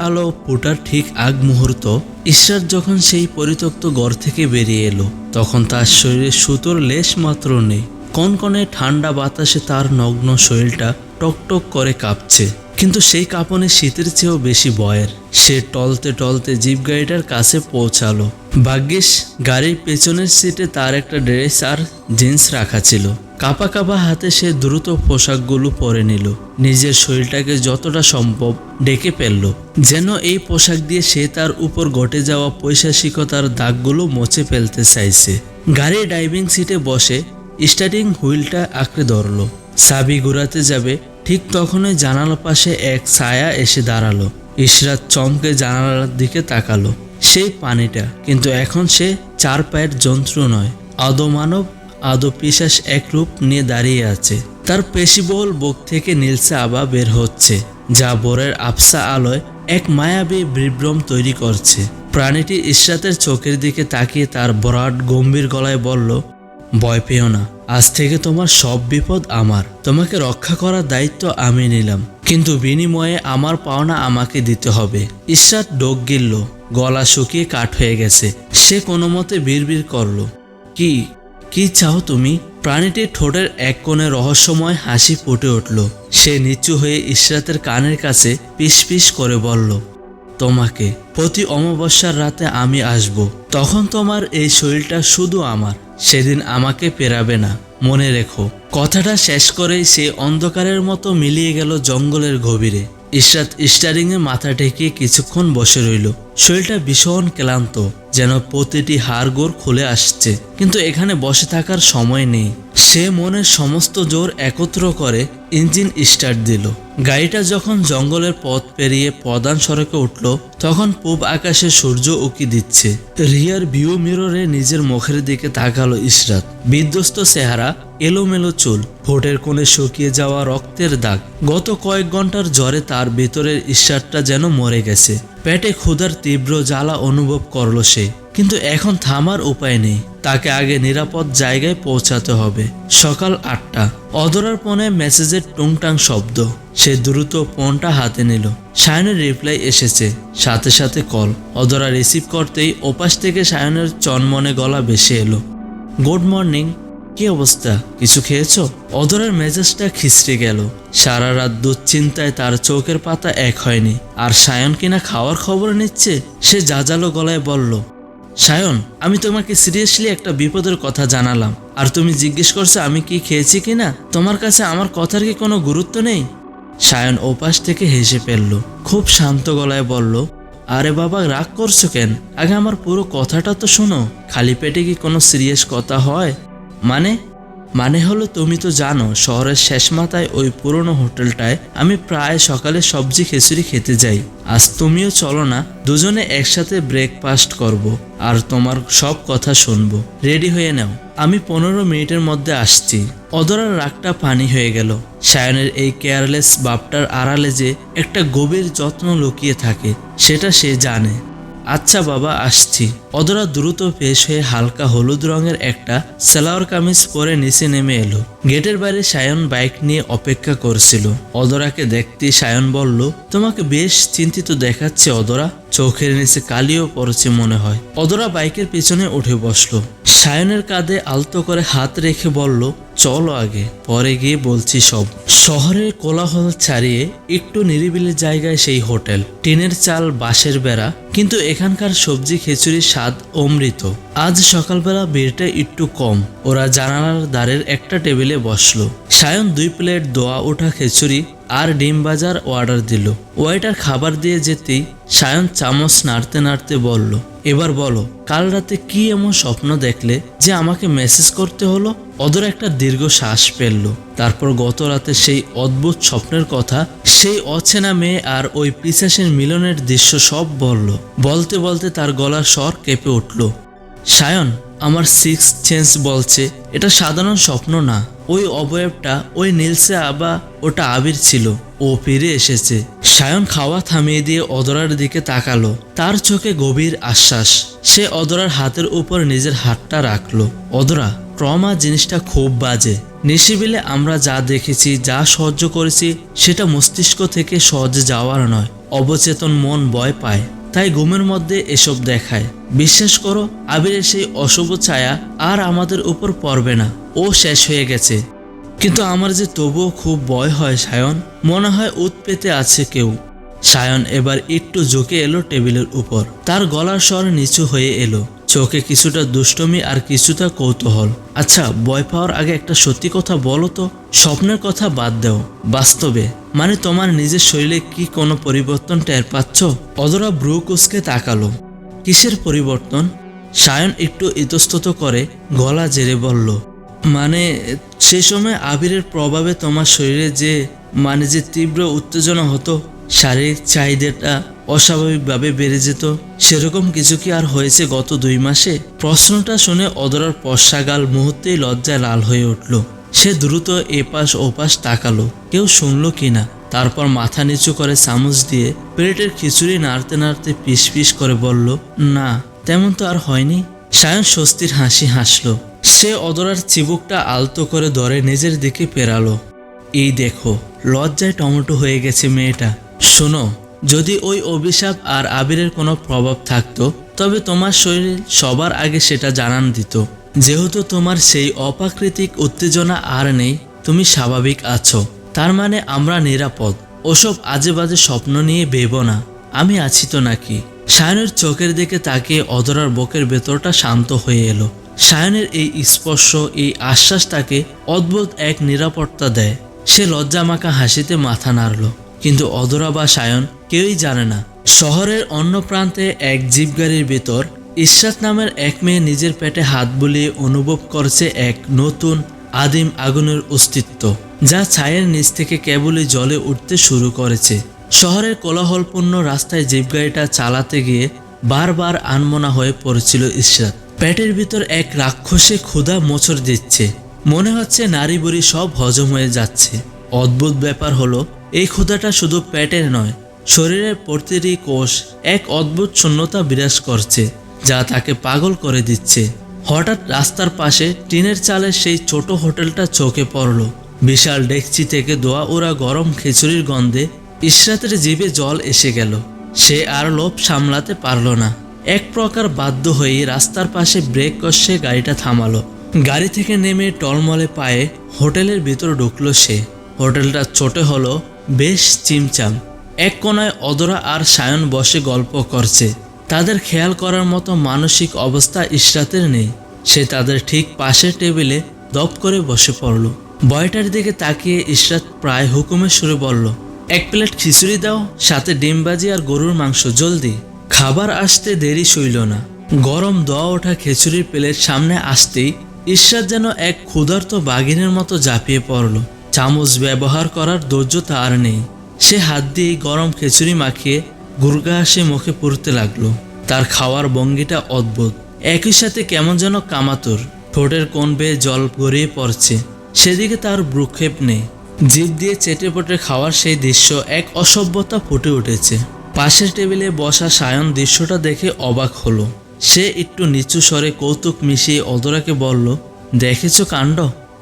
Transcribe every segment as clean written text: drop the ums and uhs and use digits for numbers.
আলো ফোটার ঠিক আগ মুহূর্ত ইশরাত যখন সেই পরিত্যক্ত ঘর থেকে বেরিয়ে এলো, তখন তার শরীরে সুতোর লেশ মাত্র নেই। কনকনে ঠান্ডা বাতাসে তার নগ্ন শরীরটা টকটক করে কাঁপছে, কিন্তু সেই কাঁপনে শীতের চেয়েও বেশি ভয়ের। সে টলতে টলতে জিপ গাড়িটার কাছে পৌঁছালো। ভাগ্যিস গাড়ির পেছনের সিটে তার একটা ড্রেস আর জিন্স রাখা ছিল। কাঁপা কাঁপা হাতে সে দ্রুত পোশাকগুলো পরে নিল, নিজের শরীরটাকে যতটা সম্ভব ঢেকে ফেলল, যেন এই পোশাক দিয়ে সে তার উপর ঘটে যাওয়া পৈশাচিকতার দাগগুলো মুছে ফেলতে চাইছে। গাড়ির ড্রাইভিং সিটে বসে স্টার্টিং হুইলটা আঁকড়ে ধরল। চাবি ঘুরাতে যাবে, ঠিক তখনই জানালার পাশে এক ছায়া এসে দাঁড়ালো। ইশরাত চমকে জানালার দিকে তাকালো। সেই পানিটা, কিন্তু এখন সে চার পায়ের যন্ত্র নয়, আদো মানব আদো পিশাচ এক রূপ নিয়ে দাঁড়িয়ে আছে। তার পেশিবহুল বুক থেকে নীলসে আভা বের হচ্ছে, যা ভোরের আবসা আলোয় এক মায়াবী বিভ্রম তৈরি করছে। প্রাণীটি ইশরাতের চোখের দিকে তাকিয়ে তার বরাট গম্ভীর গলায় বলল, ভয় পেও না, আজ থেকে তোমার সব বিপদ আমার। তোমাকে রক্ষা করার দায়িত্ব আমি নিলাম, কিন্তু বিনিময়ে আমার পাওনা আমাকে দিতে হবে। ইশরাত ডোক গিলল, গলা শুকিয়ে কাঠ হয়ে গেছে। সে কোনো মতে বিড়বিড় করল, কি চাও তুমি? প্রাণীটির ঠোঁটের এক কোণে রহস্যময় হাসি ফুটে উঠল। সে নিচু হয়ে ইশরাতের কানের কাছে পিস পিস করে বলল, তোমাকে প্রতি অমাবস্যার রাতে আমি আসব। তখন তোমার এই শরীরটা শুধু আমার। সেদিন আমাকে পেরাবে না, মনে রেখো। কথাটা শেষ করেই সে অন্ধকারের মতো মিলিয়ে গেল জঙ্গলের গভীরে। ইশরাত স্টারিংয়ে মাথা ঠেকিয়ে কিছুক্ষণ বসে রইল। শরীরটা ভীষণ ক্লান্ত, যেন প্রতিটি হাড়গোড় খুলে আসছে, কিন্তু এখানে বসে থাকার সময় নেই। সে মনের সমস্ত জোর একত্র করে ইঞ্জিন স্টার্ট দিল। গাড়িটা যখন জঙ্গলের পথ পেরিয়ে প্রধান সড়কে উঠল, তখন পূব আকাশে সূর্য উকি দিচ্ছে। রিয়ার ভিউ মিররে নিজের মুখের দিকে তাকালো ইশরাত। বিধ্বস্ত চেহারা, এলোমেলো চুল, ঠোঁটের কোণে শুকিয়ে যাওয়া রক্তের দাগ। গত কয়েক ঘন্টার জ্বরে তার ভেতরের ইশরাতটা যেন মরে গেছে। পেটে ক্ষুধার তীব্র জ্বালা অনুভব করলো সে, কিন্তু এখন থামার উপায় নেই। তাকে আগে নিরাপদ জায়গায় পৌঁছাতে হবে। সকাল 8টা। অধরার ফোনে মেসেজের টুংটাং শব্দ। সে দ্রুত ফোনটা হাতে নিল। সায়নের রিপ্লাই এসেছে, সাথে সাথে কল। অধরা রিসিভ করতেই ওপাশ থেকে সায়নের চনমনে গলা ভেসে এলো, গুড মর্নিং, কি অবস্থা? কিছু খেয়েছো? অধরার মেজাজটা খিচড়ে গেল। সারা রাত দুশ্চিন্তায় তার চোখের পাতা এক হয়নি। আর সায়ন কিনা খাওয়ার খবর নিচ্ছে। সে জাজালো গলায় বলল, সায়ন, আমি তোমাকে সিরিয়াসলি একটা বিপদের কথা জানালাম, আর তুমি জিজ্ঞেস করছো আমি কি খেয়েছি কিনা? তোমার কাছে আমার কথার কি কোনো গুরুত্ব নেই? সায়ন ওপাশ থেকে হেসে ফেলল। খুব শান্ত গলায় বলল, আরে বাবা, রাগ করছো কেন? আগে আমার পুরো কথাটা তো শোনো। খালি পেটে কি কোনো সিরিয়াস কথা হয়? মানে হলো, তুমি তো জানো শহরের শেষ মাথায় ওই পুরনো হোটেলটায় আমি প্রায় সকালে সবজি খিচুড়ি খেতে যাই। আজ তুমিও চলো না, দুজনে একসাথে ব্রেকফাস্ট করব, আর তোমার সব কথা শুনবো। রেডি হয়ে নাও, আমি 15 মিনিটের মধ্যে আসছি। অধরার রাগটা পানি হয়ে গেল। সায়নের এই কেয়ারলেস বাপটার আড়ালে যে একটা গভীর যত্ন লুকিয়ে থাকে, সেটা সে জানে। আচ্ছা বাবা, আসছি। অধরা দ্রুত ফ্রেশ হয়ে হালকা হলুদ রঙের একটা সালোয়ার কামিজ পরে নিচে নেমে এলো। গেটের বাইরে সায়ন বাইক নিয়ে অপেক্ষা করছিল। অধরাকে দেখতে সায়ন বলল, তোমাকে বেশ চিন্তিত দেখাচ্ছে অধরা, চোখের নিচে কালিও পড়েছে মনে হয়। অধরা বাইকের পিছনে উঠে বসলো। সায়নের কাঁধে আলতো করে হাত রেখে বলল, চলো আগে, পরে গিয়ে বলছি সব। শহরের কোলাহল ছাড়িয়ে একটু নিরিবিলি জায়গায় সেই হোটেল। টিনের চাল, বাঁশের বেড়া, কিন্তু এখানকার সবজি খিচুড়ির স্বাদ অমৃত। আজ সকালবেলা ভিড়টা একটু কম। ওরা জানালার ধারের একটা টেবিলে বসলো। সায়ন 2 প্লেট দোয়া ওঠা খিচুড়ি আর ডিম ভাজার অর্ডার দিল। ওয়েটার খাবার দিয়ে যেতেই সায়ন চামচ নাড়তে নাড়তে বলল, এবার বলো, কাল রাতে কি এমন স্বপ্ন দেখলে যে আমাকে মেসেজ করতে হলো? অধরা একটা দীর্ঘ শ্বাস ফেলল। তারপর গত রাতে সেই অদ্ভুত স্বপ্নের কথা, সেই অচেনা মেয়ে আর ওই পিশাচের মিলনের দৃশ্য সব বলল। বলতে বলতে তার গলার স্বর কেঁপে উঠল, সায়ন, আমার সিক্স সেন্স বলছে এটা সাধারণ স্বপ্ন না। ওই অবয়বটা, ওই নীলসে আভা, ওটা আবির ছিল। ও ফিরে এসেছে। সায়ন খাওয়া থামিয়ে দিয়ে অধরার দিকে তাকালো। তার চোখে গভীর আশ্বাস। সে অধরার হাতের উপর নিজের হাতটা রাখলো। অধরা, ট্রমা জিনিসটা খুব বাজে। নিশিবিলে আমরা যা দেখেছি, যা সহ্য করেছি, সেটা মস্তিষ্ক থেকে সহজে যাওয়ার নয়। অবচেতন মন ভয় পায়, তাই ঘুমের মধ্যে এসব দেখায়। বিশ্বাস করো, আবিরের সেই অশুভ ছায়া আর আমাদের উপর পড়বে না, ও শেষ হয়ে গেছে। কিন্তু আমার যে তবুও খুব ভয় হয় সায়ন, মনে হয় উৎ পেতে আছে কেউ। সায়ন এবার একটু ঝুঁকে এলো টেবিলের উপর, তার গলার স্বর নিচু হয়ে এলো, চোখে কিছুটা দুষ্টমি আর কিছুটা কৌতূহল। আচ্ছা, ভয় পাওয়ার আগে একটা সত্যি কথা বলো তো, স্বপ্নের কথা বাদ দাও, বাস্তবে মানে তোমার নিজের শরীরে কি কোনো পরিবর্তন টের পাচ্ছ? অদরা ভ্রু কুঁচকে তাকালো। কিসের পরিবর্তন? সায়ন একটু ইতস্তত করে গলা জেরে বলল, মানে সে সময় আবিরের প্রভাবে তোমার শরীরে যে তীব্র উত্তেজনা হতো, শারীরিক চাহিদাটা অস্বাভাবিকভাবে বেড়ে যেত, সেরকম কিছু কি আর হয়েছে গত 2 মাসে? প্রশ্নটা শুনে অদরার পশ্চাগাল মুহূর্তেই লজ্জায় লাল হয়ে উঠল। সে দ্রুত এপাশ ওপাশ তাকালো, কেউ শুনল কিনা। তারপর মাথা নিচু করে চামচ দিয়ে প্লেটের খিচুড়ি নাড়তে নাড়তে পিস পিস করে বলল, না তেমন তো আর হয়নি। সায়ন স্বস্তির হাসি হাসলো। সে অদরার চিবুকটা আলতো করে ধরে নিজের দিকে পেরালো। এই দেখো, লজ্জায় টমেটো হয়ে গেছে মেয়েটা। শোনো, যদি ওই অভিশাপ আর আবিরের কোনো প্রভাব থাকতো, তবে তোমার শরীর সবার আগে সেটা জানান দিত। যেহেতু তোমার সেই অপ্রাকৃতিক উত্তেজনা আর নেই, তুমি স্বাভাবিক আছো, তার মানে আমরা নিরাপদ। ওসব আজে বাজে স্বপ্ন নিয়ে ভেবো না, আমি আছি তো নাকি। সায়নের চোখের দিকে তাকিয়ে অদরার বুকের ভেতরটা শান্ত হয়ে এলো। সায়নের এই স্পর্শ, এই আশ্বাস তাকে অদ্ভুত এক নিরাপত্তা দেয়। সে লজ্জামাখা হাসিতে মাথা নাড়ল, কিন্তু অদরা বা সায়ন কেউই জানে না, শহরের অন্য প্রান্তে এক জিপ গাড়ির ভেতর ইশরাত নামের এক মেয়ে নিজের পেটে হাত বুলিয়ে অনুভব করছে এক নতুন আদিম আগুনের অস্তিত্ব, যা ছায়ের নিচ থেকে কেবলই জ্বলে উঠতে শুরু করেছে। শহরের কোলাহলপূর্ণ রাস্তায় জিপ গাড়িটা চালাতে গিয়ে বারবার আনমনা হয়ে পড়েছিল ইশরাত। পেটের ভিতর এক রাক্ষসে ক্ষুধা মোচড় দিচ্ছে, মনে হচ্ছে নারী বুড়ি সব হজম হয়ে যাচ্ছে। অদ্ভুত ব্যাপার হলো, এই ক্ষুধাটা শুধু পেটের নয়, শরীরের প্রতিটি কোষ এক অদ্ভুত শূন্যতা বিরাজ করছে, যা তাকে পাগল করে দিচ্ছে। হঠাৎ রাস্তার পাশে টিনের চালের সেই ছোট হোটেলটা চোখে পড়ল। বিশাল ডেকচি থেকে দোয়া ওরা গরম খিচুড়ির গন্ধে ইশরাতের জিভে জল এসে গেল। সে আর লোভ সামলাতে পারল না, এক প্রকার বাধ্য হয়ে রাস্তার পাশে ব্রেক কষে গাড়িটা থামালো। গাড়ি থেকে নেমে টলমলে পায়ে হোটেলের ভিতর ঢুকলো সে। হোটেলটা ছোট হলো বেশ চিমচাম। এক কোনায় অদরা আর সায়ন বসে গল্প করছে। তাদের খেয়াল করার মতো মানসিক অবস্থা ইশরাতের নেই। সে তাদের ঠিক পাশের টেবিলে দপ করে বসে পড়ল। বয়টার দিকে তাকিয়ে ইশরাত প্রায় হুকুমের সুরে বলল, 1 প্লেট খিচুড়ি দাও, সাথে ডিম ভাজি আর গরুর মাংস, জলদি। খাবার আসতে দেরি সইল না। গরম দোয়া ওঠা খিচুড়ির প্লেট সামনে আসতেই ইশরাত যেন এক ক্ষুধার্ত বাঘিনের মতো ঝাঁপিয়ে পড়ল। চামচ ব্যবহার করার ধৈর্য তার নেই। সে হাত দিয়ে গরম খিচুড়ি মাখিয়ে গুরগা হাসি মুখে পুরতে লাগলো। তার খাওয়ার ভঙ্গিটা অদ্ভুত, একই সাথে কেমন যেন কামাতুর। ঠোঁটের কোণ বেয়ে জল গড়িয়ে পড়ছে, সেদিকে তার ভ্রুক্ষেপ নেই। জিভ দিয়ে চেটে পটে খাওয়ার সেই দৃশ্য এক অসভ্যতা ফুটে উঠেছে। পাশের টেবিলে বসা সায়ন দৃশ্যটা দেখে অবাক হলো। সে একটু নিচু স্বরে কৌতুক মিশিয়ে অদরাকে বলল, দেখেছো কাণ্ড,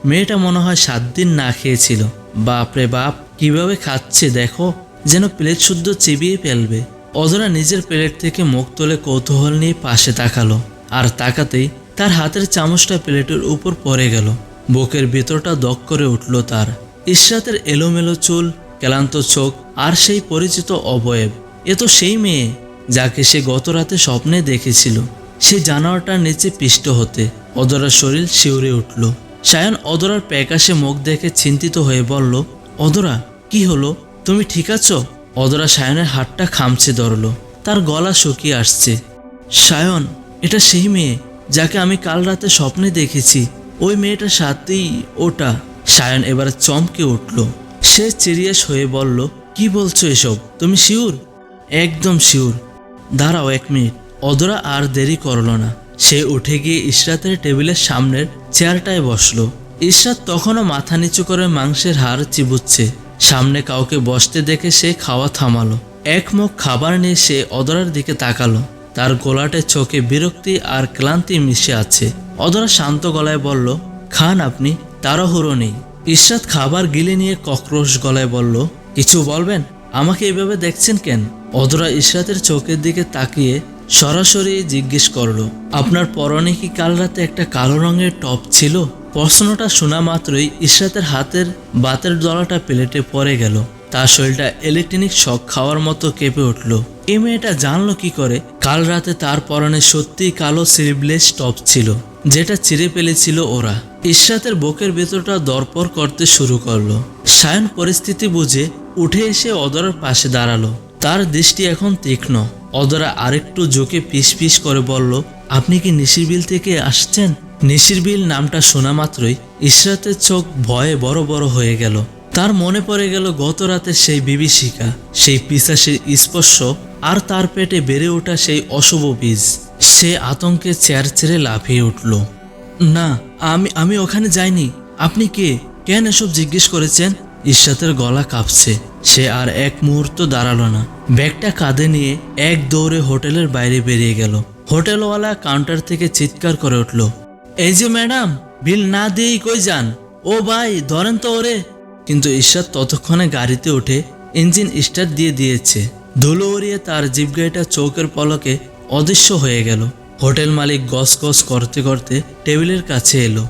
মেয়েটা মনে হয় 7 দিন না খেয়েছিল। বাপরে বাপ, কিভাবে খাচ্ছে দেখো, যেন প্লেট শুদ্ধ চিবিয়ে ফেলবে। অদরা নিজের প্লেট থেকে মুখ তুলে কৌতূহল নিয়ে পাশে তাকালো, আর তাকাতেই তার হাতের চামচটা প্লেটের উপর পড়ে গেল। বুকের ভিতরটা দক করে উঠল তার। ইশরাতের এলোমেলো চুল, ক্লান্ত চোখ আর সেই পরিচিত অবয়ব, এ তো সেই মেয়ে যাকে সে গত রাতে স্বপ্নে দেখেছিল। সে জানোয়ারটার নিচে পিষ্ট হতে অদরার শরীর শিউরে উঠল। সায়ন অদরার প্যাকাশে মুখ দেখে চিন্তিত হয়ে বলল, অদরা কি হলো, তুমি ঠিক আছো? অদরা সায়নের হাতটা খামচে ধরল, তার গলা শুকিয়ে আসছে। সায়ন, এটা সেই মেয়ে যাকে আমি কাল রাতে স্বপ্নে দেখেছি, ওই মেয়েটার সাথেই ওটা। সায়ন এবার চমকে উঠল। সে সিরিয়াস হয়ে বলল, কি বলছো এসব, তুমি শিওর? একদম শিওর। দাঁড়াও 1 মিনিট। অদরা আর দেরি করল না, সে উঠে গিয়ে ইশরাতের টেবিলের সামনের চেয়ারটায় বসলো। ইশরাত তখনও মাথা নিচু করে মাংসের হাড় চিবুচ্ছে। সামনে কাউকে বসতে দেখে সে খাওয়া থামালো। এক মুখ খাবার নিয়ে সে অদরার দিকে তাকালো। তার গোলাটে চোখে বিরক্তি আর ক্লান্তি মিশে আছে। অদরা শান্ত গলায় বলল, খান আপনি, তাড়াহুড়ো নেই। ইশরাত খাবার গিলে নিয়ে ককরোশ গলায় বলল, কিছু বলবেন? আমাকে এভাবে দেখছেন কেন? অধরা ইশরাতের চোখের দিকে তাকিয়ে সরাসরি জিজ্ঞেস করলো, আপনার পরনে কি কাল রাতে একটা কালো রঙের টপ ছিল? প্রশ্নটা শোনা মাত্রই ইশরাতের হাতের বাতের দলাটা প্লেটে পড়ে গেল। তার শরীরটা ইলেকট্রনিক শক খাওয়ার মতো কেঁপে উঠল। এই মেয়েটা জানলো কি করে কাল রাতে তার পরনে সত্যিই কালো স্লিভলেস টপ ছিল, যেটা চিরে ফেলেছিল ওরা। ইশরাতের বুকের ভেতরটা দরপড় করতে শুরু করলো। সায়ন পরিস্থিতি বুঝে উঠে এসে অধরার পাশে দাঁড়ালো। তার দৃষ্টি এখন তীক্ষ্ণ। অধরা আরেকটু ঝুঁকে পিস করে বলল, আপনি কি নিশিরবিল থেকে আসছেন? নিশিরবিল নামটা শোনা মাত্রই ইশরাতের চোখ ভয়ে বড় বড় হয়ে গেল। তার মনে পড়ে গেল গত রাতের সেই বিভীষিকা, সেই পিশাচের স্পর্শ, আর তার পেটে বেড়ে ওঠা সেই অশুভ বীজ। সে আতঙ্কে চেয়ার ছেড়ে লাফিয়ে উঠল। না, আমি ওখানে যাইনি। আপনি কে? কেন এসব জিজ্ঞেস করেছেন? ইশরাতের গলা কাঁপছে। সে আর এক মুহূর্ত দাঁড়ালো না। ব্যাগটা কাঁধে নিয়ে এক দৌড়ে হোটেলের বাইরে বেরিয়ে গেল। হোটেলওয়ালা কাউন্টার থেকে চিৎকার করে উঠল, এই যে ম্যাডাম, বিল না দিয়েই কই যান? ও ভাই, ধরেন তো ওরে। কিন্তু ইশরাত ততক্ষণে গাড়িতে উঠে ইঞ্জিন স্টার্ট দিয়ে দিয়েছে। ধুলো উড়িয়ে তার জিপ গাড়িটা চৌকের পলকে অদৃশ্য হয়ে গেল। হোটেল মালিক গস গস করতে করতে টেবিলের কাছে এলো।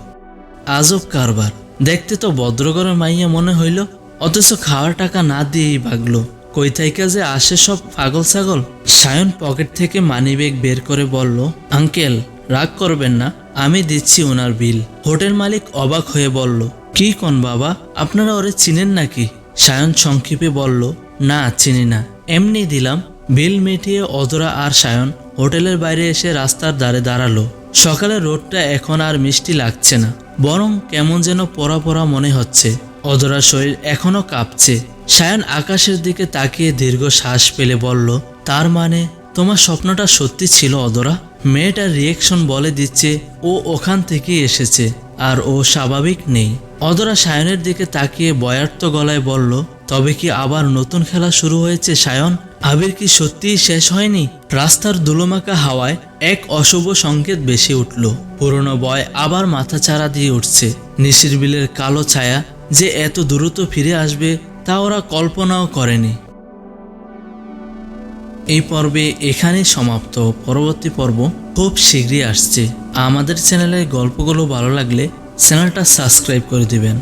আজব কারবার, দেখতে তো ভদ্রঘরের মাইয়া মনে হইল, অথচ খাওয়ার টাকা না দিয়েই ভাগলো। কই থাইকা যে আসে সব পাগল ছাগল। সায়ন পকেট থেকে মানিব্যাগ বের করে বলল, আঙ্কেল রাগ করবেন না, আমি দিচ্ছি ওনার বিল। হোটেল মালিক অবাক হয়ে বলল, কি কোন বাবা, আপনারা ওরে চিনেন নাকি? সায়ন সংক্ষেপে বলল, না চিনি না, এমনি দিলাম। বিল মিটিয়ে অধরা আর সায়ন হোটেলের বাইরে এসে রাস্তার ধারে দাঁড়ালো। সকালের রোদটা এখন আর মিষ্টি লাগছে না, বরং কেমন যেন পোড়া পোড়া মনে হচ্ছে। অধরার শরীর এখনো কাঁপছে। সায়ন আকাশের দিকে তাকিয়ে দীর্ঘ শ্বাস ফেলে বলল, তার মানে তোমার স্বপ্নটা সত্যি ছিল অধরা? মেয়েটার রিয়েকশন বলে দিচ্ছে ও ওখান থেকে এসেছে, আর ও স্বাভাবিক নেই। অধরা সায়নের দিকে তাকিয়ে বয়ার্ত গলায় বলল, তবে কি আবার নতুন খেলা শুরু হয়েছে সায়ন? আবির কি সত্যিই শেষ হয়নি? রাস্তার ধুলোমাখা হাওয়ায় এক অশুভ সংকেত বেশি উঠল। পুরনো ভয় আবার মাথাচাড়া দিয়ে উঠছে। নিশিরবিলের কালো ছায়া যে এত দ্রুত ফিরে আসবে তা ওরা কল্পনাও করেনি। এই পর্বে এখানেই সমাপ্ত। পরবর্তী পর্ব খুব শীঘ্রই আসছে। আমাদের চ্যানেলের গল্পগুলো ভালো লাগলে চ্যানেলটা সাবস্ক্রাইব করে দিবেন।